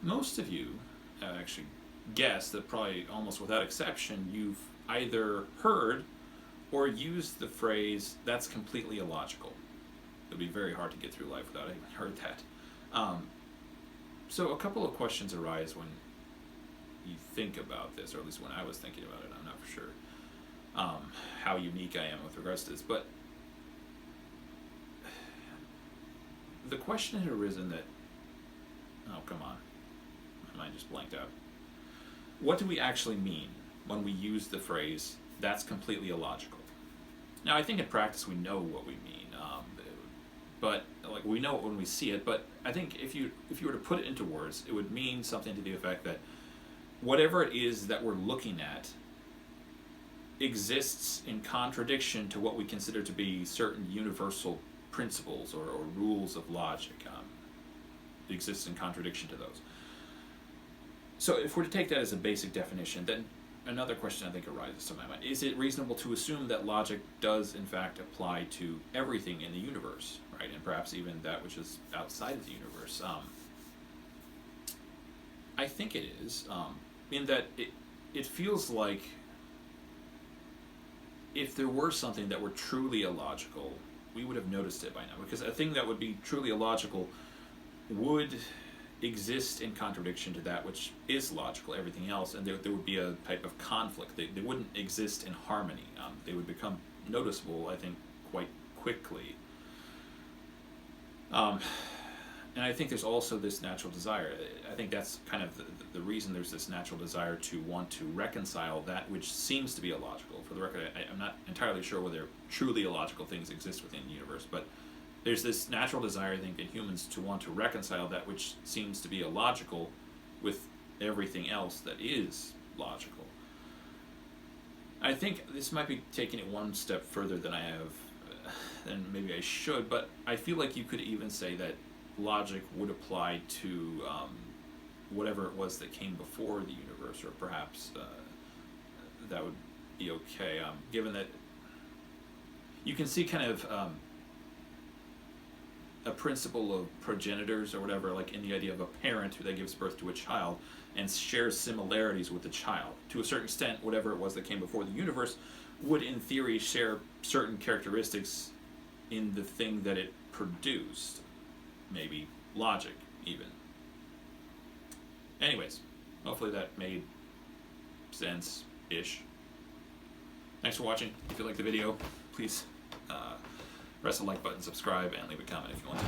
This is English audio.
most of you actually guess that probably almost without exception you've either heard or used the phrase, "that's completely illogical." It would be very hard to get through life without having heard that. So a couple of questions arise when you think about this, or at least when I was thinking about it. I'm not for sure how unique I am with regards to this, but the question had arisen that, oh, come on, my mind just blanked out. What do we actually mean when we use the phrase, "that's completely illogical"? Now, I think in practice we know what we mean, but like we know it when we see it. But I think if you were to put it into words, it would mean something to the effect that whatever it is that we're looking at exists in contradiction to what we consider to be certain universal principles or rules of logic. It exists in contradiction to those. So if we're to take that as a basic definition, then another question I think arises to my mind. Is it reasonable to assume that logic does in fact apply to everything in the universe, right? And perhaps even that which is outside of the universe? I think it is, in that it feels like if there were something that were truly illogical, we would have noticed it by now. Because a thing that would be truly illogical would exist in contradiction to that which is logical, everything else, and there would be a type of conflict. They wouldn't exist in harmony. They would become noticeable, I think, quite quickly. And I think there's also this natural desire. I think that's kind of the reason there's this natural desire to want to reconcile that which seems to be illogical. For the record, I'm not entirely sure whether truly illogical things exist within the universe, but there's this natural desire, I think, in humans to want to reconcile that which seems to be illogical with everything else that is logical. I think this might be taking it one step further than I have, than maybe I should, but I feel like you could even say that logic would apply to whatever it was that came before the universe, or perhaps that would be okay, given that you can see kind of a principle of progenitors or whatever, like in the idea of a parent that gives birth to a child and shares similarities with the child. To a certain extent, whatever it was that came before the universe would, in theory, share certain characteristics in the thing that it produced. Maybe logic, even. Anyways, hopefully that made sense-ish. Thanks for watching. If you liked the video, please press the like button, subscribe, and leave a comment if you want to.